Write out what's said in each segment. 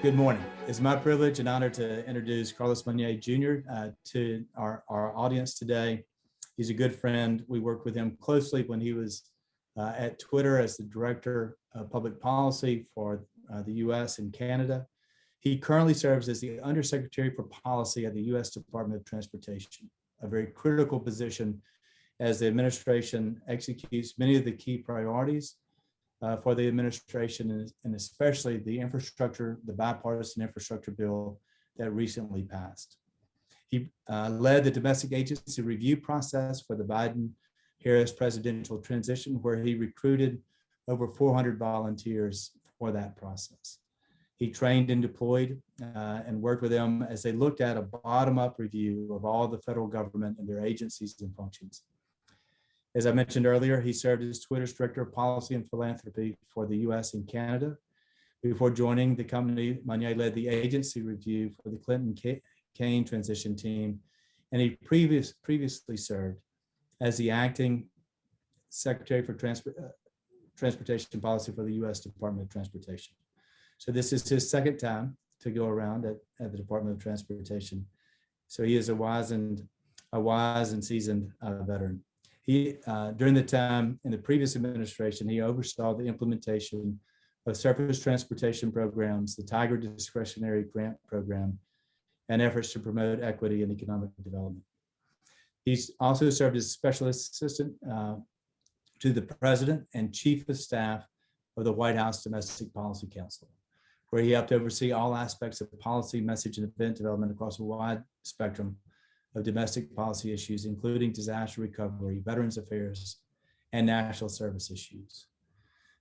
Good morning. It's my privilege and honor to introduce Carlos Monje Jr. To our audience today. He's a good friend. We worked with him closely when he was at Twitter as the Director of Public Policy for the U.S. and Canada. He currently serves as the Undersecretary for Policy at the U.S. Department of Transportation, a very critical position as the administration executes many of the key priorities for the administration, and especially the bipartisan infrastructure bill that recently passed. He led the domestic agency review process for the Biden-Harris presidential transition, where he recruited over 400 volunteers for that process. He trained and deployed and worked with them as they looked at a bottom-up review of all the federal government and their agencies and functions. As I mentioned earlier, he served as Twitter's Director of Policy and Philanthropy for the U.S. and Canada. Before joining the company, Monje led the agency review for the Clinton-Kaine transition team, and he previously served as the Acting Secretary for Transportation Policy for the U.S. Department of Transportation. So this is his second time to go around at the Department of Transportation. So he is a wise and seasoned veteran. He, during the time in the previous administration, he oversaw the implementation of surface transportation programs, the Tiger Discretionary Grant Program, and efforts to promote equity and economic development. He's also served as Special Assistant to the President and Chief of Staff of the White House Domestic Policy Council, where he helped oversee all aspects of policy, message, and event development across a wide spectrum of domestic policy issues, including disaster recovery, veterans affairs, and national service issues.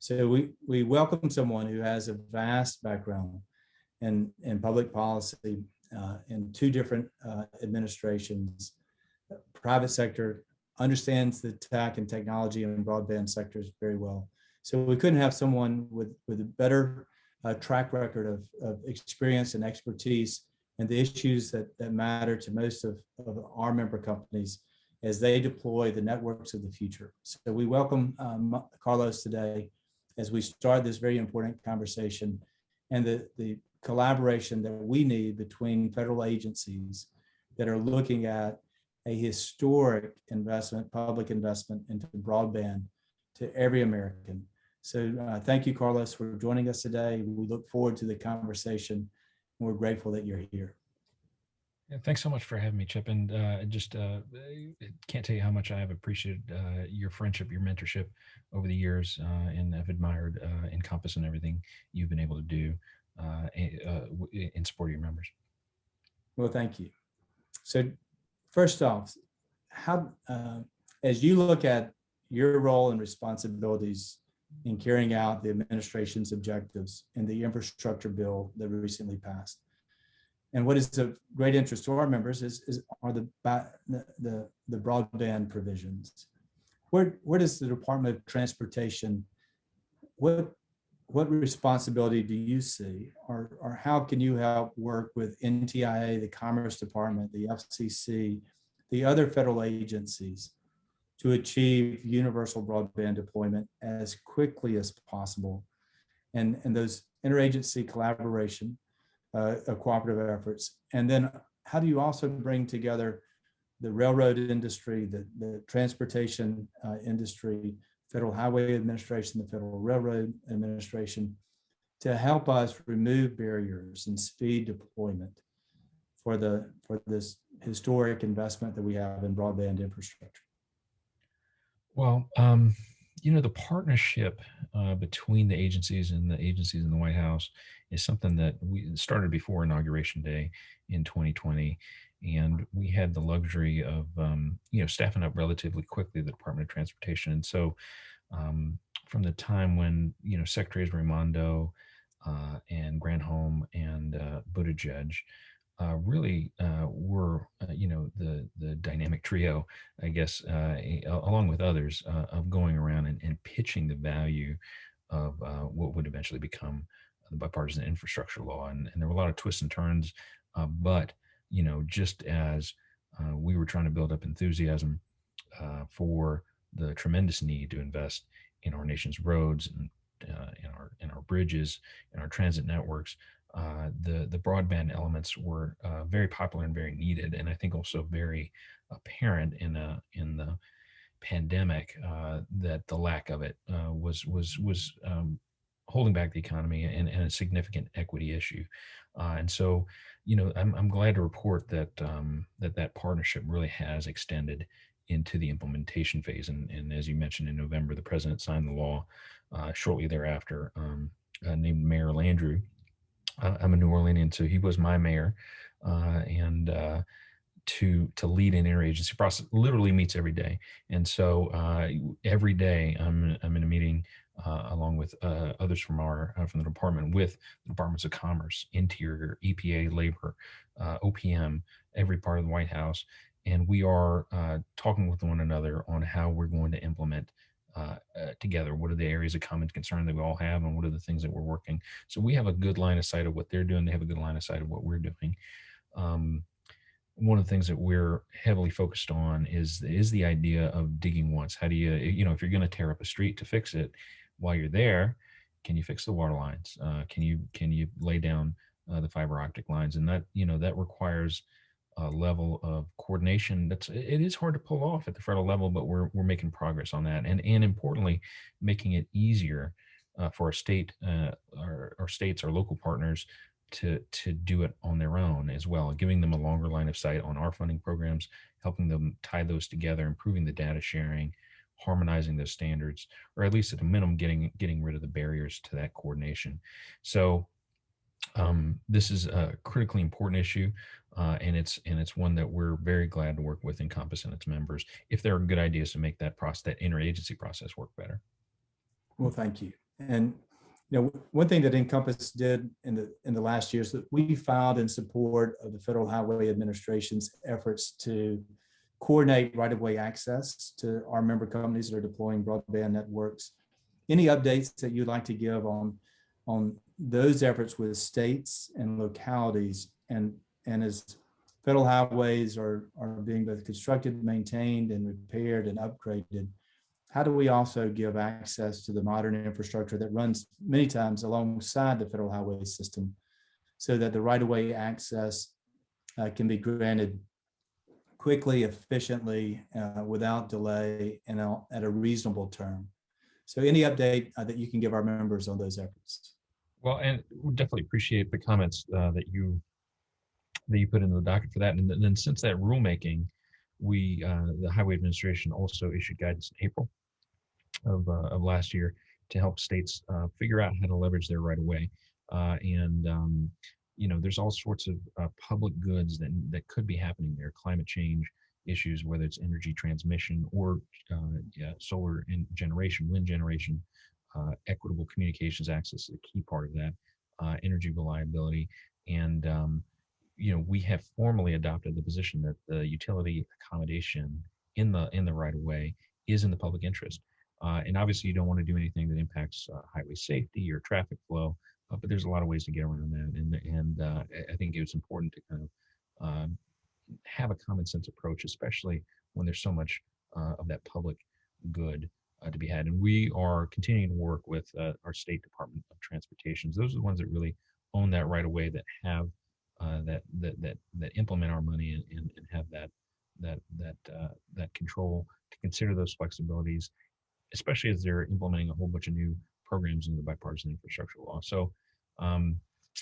So we welcome someone who has a vast background in public policy in two different administrations, private sector, understands the tech and technology and broadband sectors very well. So we couldn't have someone with a better track record of experience and expertise and the issues that matter to most of our member companies as they deploy the networks of the future. So we welcome Carlos today as we start this very important conversation and the collaboration that we need between federal agencies that are looking at a historic investment, public investment into broadband to every American. So thank you, Carlos, for joining us today. We look forward to the conversation. We're grateful that you're here. Yeah, thanks so much for having me, Chip. And just can't tell you how much I have appreciated your friendship, your mentorship over the years, and I've admired INCOMPAS and everything you've been able to do in support of your members. Well, thank you. So first off, how, as you look at your role and responsibilities in carrying out the administration's objectives in the infrastructure bill that recently passed. And what is of great interest to our members are the broadband provisions. Where does the Department of Transportation, what responsibility do you see, or how can you help work with NTIA, the Commerce Department, the FCC, the other federal agencies to achieve universal broadband deployment as quickly as possible, and those interagency collaboration, cooperative efforts? And then how do you also bring together the railroad industry, the transportation industry, Federal Highway Administration, the Federal Railroad Administration, to help us remove barriers and speed deployment for this historic investment that we have in broadband infrastructure? Well, the partnership between the agencies and the White House is something that we started before Inauguration Day in 2020. And we had the luxury of, staffing up relatively quickly the Department of Transportation. And so from the time when, Secretaries Raimondo and Granholm and Buttigieg really were, the dynamic trio, I guess, along with others, of going around and pitching the value of what would eventually become the bipartisan infrastructure law. And there were a lot of twists and turns, but, just as we were trying to build up enthusiasm for the tremendous need to invest in our nation's roads and in our bridges and our transit networks, the broadband elements were very popular and very needed, and I think also very apparent in the pandemic, that the lack of it was holding back the economy and a significant equity issue. And so, I'm glad to report that that partnership really has extended into the implementation phase. And as you mentioned, in November, the president signed the law. Shortly thereafter, named Mayor Landrieu. I'm a New Orleanian, so he was my mayor, and to lead an interagency process. Literally meets every day, and so every day I'm in a meeting along with others from from the department, with the departments of Commerce, Interior, EPA, Labor, OPM, every part of the White House, and we are talking with one another on how we're going to implement. Together, what are the areas of common concern that we all have, and what are the things that we're working? So we have a good line of sight of what they're doing. They have a good line of sight of what we're doing. Um, One of the things that we're heavily focused on is the idea of digging once. How do if you're going to tear up a street, to fix it while you're there, can you fix the water lines? Can you lay down the fiber optic lines? And that requires a level of coordination it is hard to pull off at the federal level, but we're making progress on that, and importantly, making it easier for our states, our local partners, to do it on their own as well, giving them a longer line of sight on our funding programs, helping them tie those together, improving the data sharing, harmonizing those standards, or at least at a minimum, getting rid of the barriers to that coordination. So this is a critically important issue, and it's one that we're very glad to work with INCOMPAS and its members if there are good ideas to make that interagency process work better. Well, thank you. And one thing that Encompass did in the last years that we filed in support of the Federal Highway Administration's efforts to coordinate right-of-way access to our member companies that are deploying broadband networks. Any updates that you'd like to give on those efforts with states and localities, and as federal highways are being both constructed, maintained, and repaired and upgraded, how do we also give access to the modern infrastructure that runs many times alongside the federal highway system so that the right-of-way access can be granted quickly, efficiently, without delay, and at a reasonable term? So any update that you can give our members on those efforts? Well, and we definitely appreciate the comments that you put into the docket for that. And then since that rulemaking, the Highway Administration also issued guidance in April of last year to help states figure out how to leverage their right of way. There's all sorts of public goods that could be happening there. Climate change issues, whether it's energy transmission or solar generation, wind generation, equitable communications access is a key part of that. Energy reliability, and we have formally adopted the position that the utility accommodation in the right of way is in the public interest. And obviously, you don't want to do anything that impacts highway safety or traffic flow, but there's a lot of ways to get around that. And I think it's important to kind of have a common sense approach, especially when there's so much of that public good to be had. And we are continuing to work with our state Department of Transportation. Those are the ones that really own that right of way, that have that implement our money and have that control to consider those flexibilities, especially as they're implementing a whole bunch of new programs in the bipartisan infrastructure law. So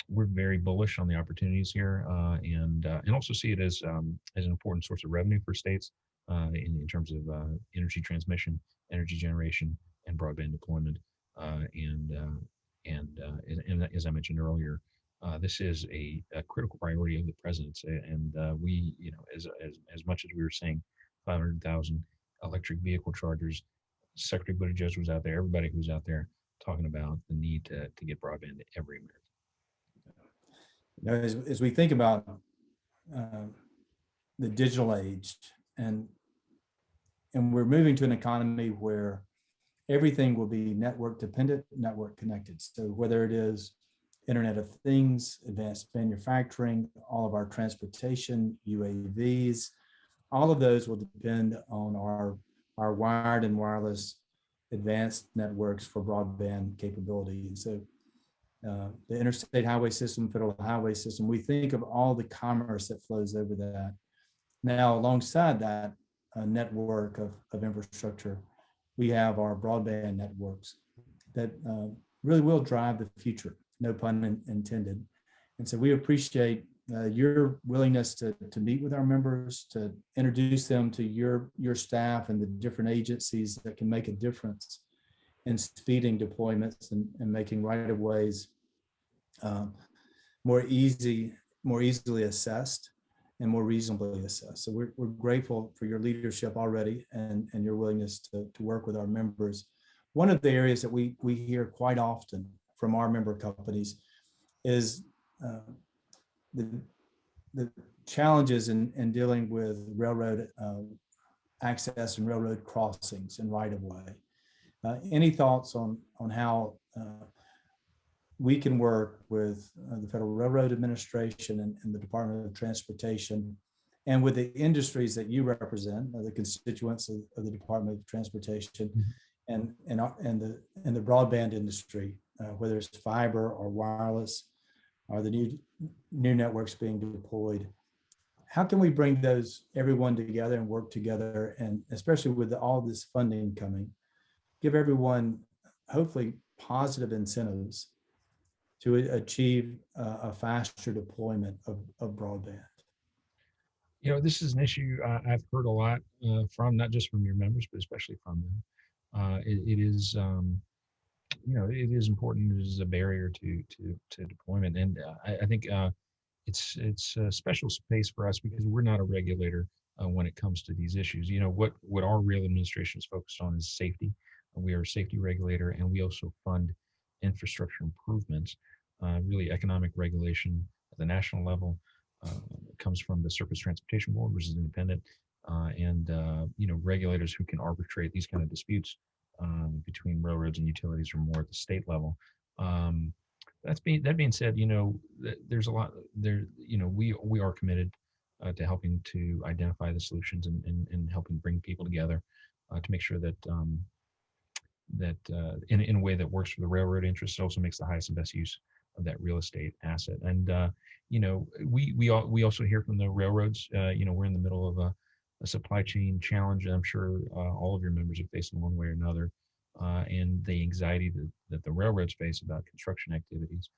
we're very bullish on the opportunities here, and also see it as an important source of revenue for states in terms of energy transmission, energy generation, and broadband deployment. And as I mentioned earlier, this is a critical priority of the president's, and we, as much as we were saying, 500,000 electric vehicle chargers. Secretary Buttigieg was out there. Everybody who was out there talking about the need to get broadband to every American. As we think about the digital age, and we're moving to an economy where everything will be network dependent, network connected. So whether it is Internet of Things, advanced manufacturing, all of our transportation, UAVs, all of those will depend on our wired and wireless advanced networks for broadband capability. And so the interstate highway system, federal highway system. We think of all the commerce that flows over that. Now, alongside that network of infrastructure, we have our broadband networks that really will drive the future, no pun intended. And so we appreciate your willingness to meet with our members, to introduce them to your staff and the different agencies that can make a difference in speeding deployments and making right-of-ways um, more easily assessed and more reasonably assessed. So we're grateful for your leadership already and your willingness to work with our members. One of the areas that we hear quite often from our member companies is the, the challenges in dealing with railroad access and railroad crossings and right-of-way. Any thoughts on how we can work with the Federal Railroad Administration and the Department of Transportation, and with the industries that you represent, the constituents of the Department of Transportation, and the broadband industry, whether it's fiber or wireless, or the new networks being deployed. How can we bring everyone together and work together, and especially with all this funding coming, give everyone hopefully positive incentives to achieve a faster deployment of broadband? This is an issue I've heard a lot from, not just from your members, but especially from them. It is, it is important. It is a barrier to deployment, and I think it's a special space for us because we're not a regulator when it comes to these issues. What our rail administration is focused on is safety. We are a safety regulator, and we also fund infrastructure improvements, really economic regulation at the national level. Comes from the Surface Transportation Board, which is independent, and regulators who can arbitrate these kind of disputes between railroads and utilities or more at the state level. That being said, there's a lot there. We are committed to helping to identify the solutions and helping bring people together to make sure that in a way that works for the railroad interest, also makes the highest and best use of that real estate asset. And we also hear from the railroads. We're in the middle of a supply chain challenge, and I'm sure all of your members are facing one way or another, and the anxiety that the railroads face about construction activities.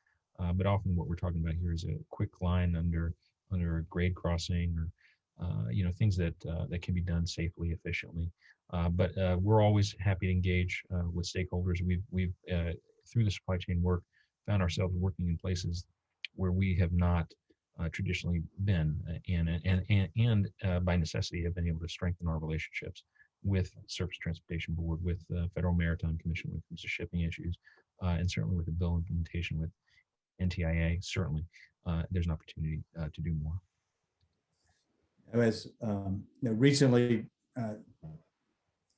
But often what we're talking about here is a quick line under a grade crossing, or things that can be done safely, efficiently. But we're always happy to engage with stakeholders. We've through the supply chain work found ourselves working in places where we have not traditionally been, and by necessity have been able to strengthen our relationships with Surface Transportation Board, with the Federal Maritime Commission when it comes to shipping issues, and certainly with the bill implementation with NTIA. Certainly, there's an opportunity to do more. As recently,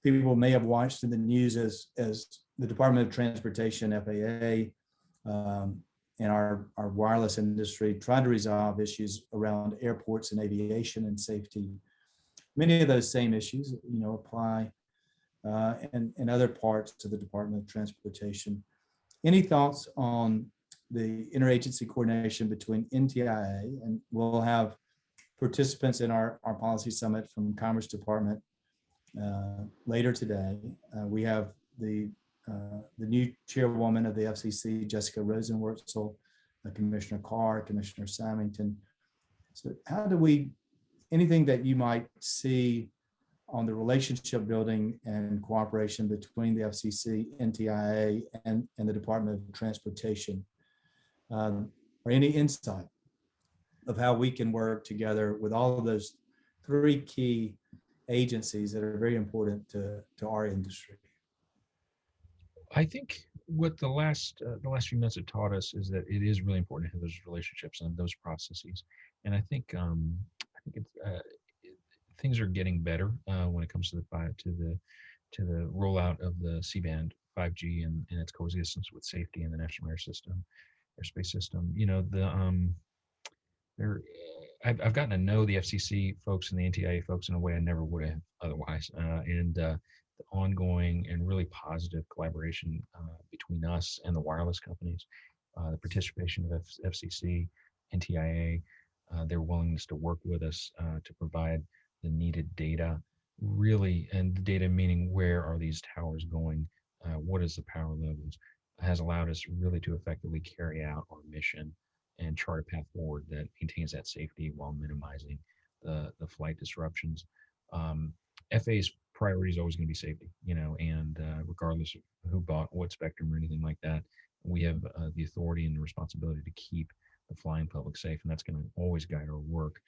people may have watched in the news as the Department of Transportation, FAA, and our wireless industry tried to resolve issues around airports and aviation and safety. Many of those same issues, apply in other parts to the Department of Transportation. Any thoughts on the interagency coordination between NTIA, and we'll have participants in our policy summit from Commerce Department later today. We have the new chairwoman of the FCC, Jessica Rosenwortzel, Commissioner Carr, Commissioner Samington. So how do anything that you might see on the relationship building and cooperation between the FCC, NTIA, and the Department of Transportation, or any insight of how we can work together with all of those three key agencies that are very important to our industry? I think what the last few months have taught us is that it is really important to have those relationships and those processes. And I think things are getting better when it comes to the rollout of the C-band 5G and its coexistence with safety in the national airspace system. I've gotten to know the FCC folks and the NTIA folks in a way I never would have otherwise, and the ongoing and really positive collaboration between us and the wireless companies the participation of FCC, NTIA, their willingness to work with us to provide the needed data, really, and the data meaning where are these towers going, what is the power levels, has allowed us really to effectively carry out our mission and chart a path forward that maintains that safety while minimizing the flight disruptions. FAA's priority is always going to be safety, and regardless of who bought what spectrum or anything like that, we have the authority and the responsibility to keep the flying public safe, and that's going to always guide our work.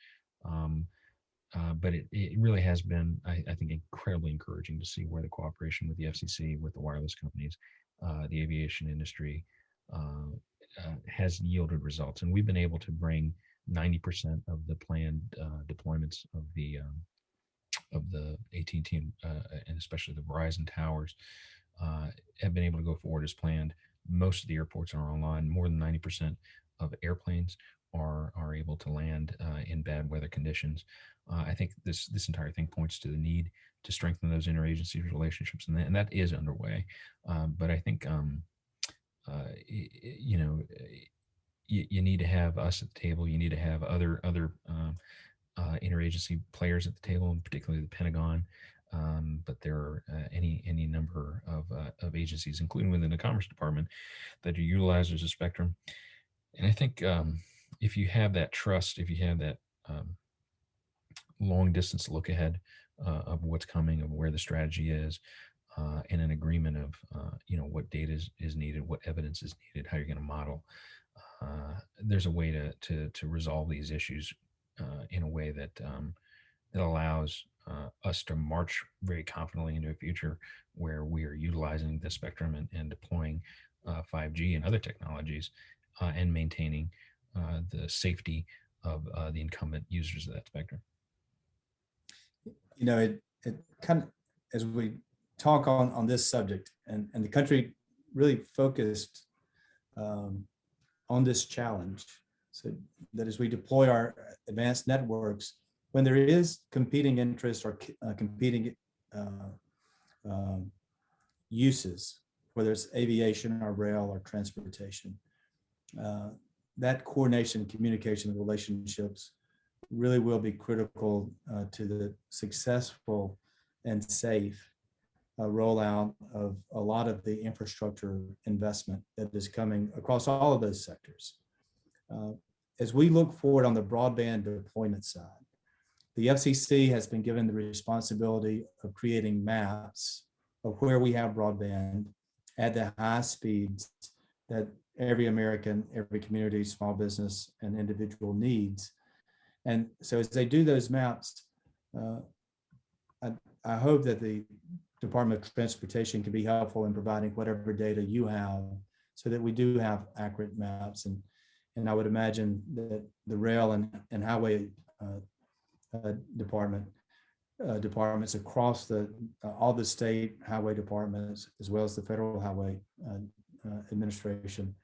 But it really has been, I think, incredibly encouraging to see where the cooperation with the FCC, with the wireless companies, the aviation industry has yielded results. And we've been able to bring 90% of the planned deployments of the AT&T and especially the Verizon towers have been able to go forward as planned. Most of the airports are online. More than 90% of airplanes are able to land in bad weather conditions. I think this entire thing points to the need to strengthen those interagency relationships, and that is underway. But I think you need to have us at the table. You need to have other interagency players at the table, and particularly the Pentagon. But there are any number of agencies, including within the Commerce Department, that are utilizers of spectrum. And I think if you have that trust, if you have that long distance look ahead of what's coming, of where the strategy is, and an agreement of what data is needed, what evidence is needed, how you're going to model, there's a way to resolve these issues in a way that allows us to march very confidently into a future where we are utilizing the spectrum and deploying 5G and other technologies and maintaining the safety of the incumbent users of that spectrum. It kind of, as we talk on this subject, and the country really focused on this challenge, so that as we deploy our advanced networks, when there is competing interests or competing uses, whether it's aviation or rail or transportation, that coordination, communication, and relationships really will be critical to the successful and safe rollout of a lot of the infrastructure investment that is coming across all of those sectors. As we look forward on the broadband deployment side, the FCC has been given the responsibility of creating maps of where we have broadband at the high speeds that every American, every community, small business, and individual needs. And so as they do those maps, I hope that the Department of Transportation can be helpful in providing whatever data you have so that we do have accurate maps. And I would imagine that the rail and highway departments across all the state highway departments, as well as the Federal Highway Administration,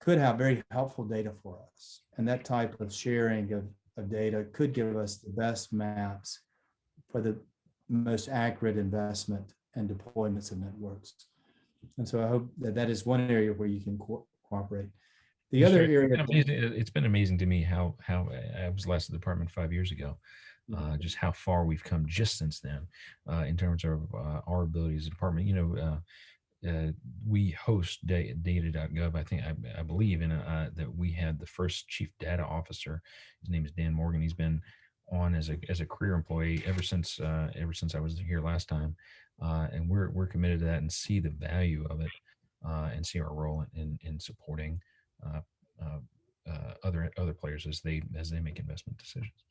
could have very helpful data for us. And that type of sharing of data could give us the best maps for the most accurate investment and deployments of networks. And so I hope that is one area where you can cooperate. The other area, it's been amazing to me how I was last at the department 5 years ago, just how far we've come just since then in terms of our ability as a department. We host data.gov. I believe that we had the first chief data officer. His name is Dan Morgan. He's been on as a career employee ever since I was here last time, and we're committed to that and see the value of it and see our role in supporting other players as they make investment decisions.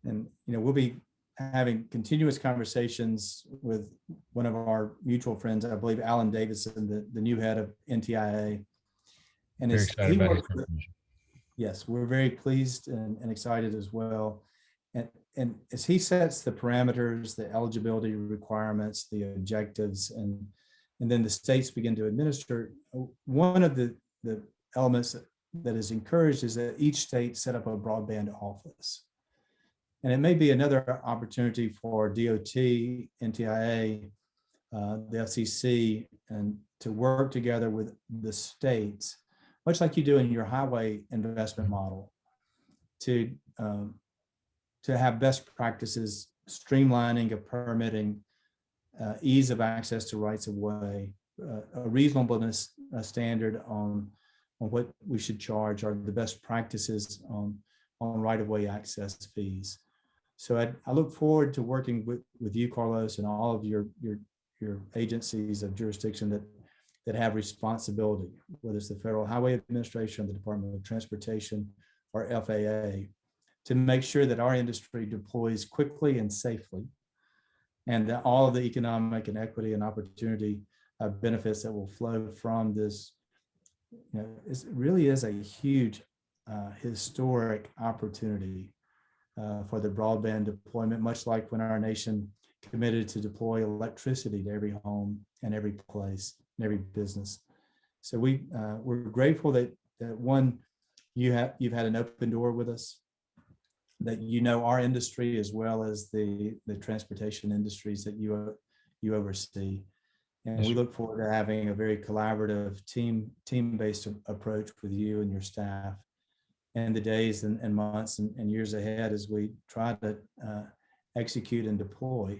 And we'll be having continuous conversations with one of our mutual friends, I believe Alan Davison, the new head of NTIA. And very excited about his contribution. Yes, we're very pleased and excited as well. And as he sets the parameters, the eligibility requirements, the objectives, and then the states begin to administer, one of the elements that is encouraged is that each state set up a broadband office. And it may be another opportunity for DoT, NTIA, the FCC, and to work together with the states, much like you do in your highway investment model, to have best practices, streamlining of permitting, ease of access to rights of way, a reasonableness standard on what we should charge, are the best practices on right of way access fees. So I look forward to working with you, Carlos, and all of your agencies of jurisdiction that have responsibility, whether it's the Federal Highway Administration, the Department of Transportation, or FAA, to make sure that our industry deploys quickly and safely, and that all of the economic and equity and opportunity benefits that will flow from this. It really is a huge historic opportunity for the broadband deployment, much like when our nation committed to deploy electricity to every home and every place and every business. So we're grateful that one, you've had an open door with us, that our industry as well as the transportation industries that you oversee. And we look forward to having a very collaborative team-based approach with you and your staff in the days and months and years ahead as we try to execute and deploy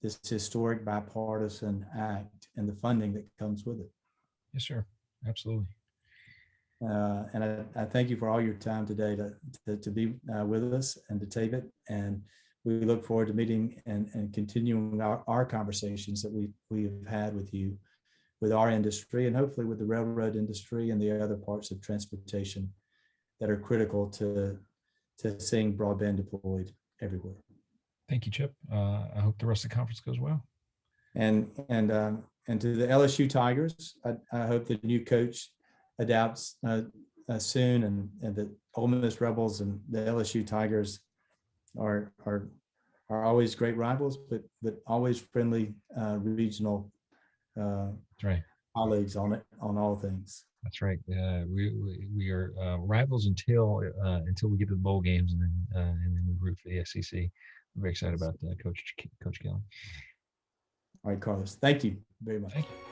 this historic bipartisan act and the funding that comes with it. Yes, sir. Absolutely. And I thank you for all your time today to be with us and to tape it. And we look forward to meeting and continuing our conversations that we have had with you, with our industry, and hopefully with the railroad industry and the other parts of transportation that are critical to seeing broadband deployed everywhere. Thank you, Chip. I hope the rest of the conference goes well. And to the LSU Tigers, I hope the new coach adapts soon, and the Ole Miss Rebels and the LSU Tigers are always great rivals, but always friendly regional That's right. colleagues on all things. That's right. We are rivals until we get to the bowl games, and then we root for the SEC. I'm very excited about Coach Kelly. All right, Carlos. Thank you very much. Thank you.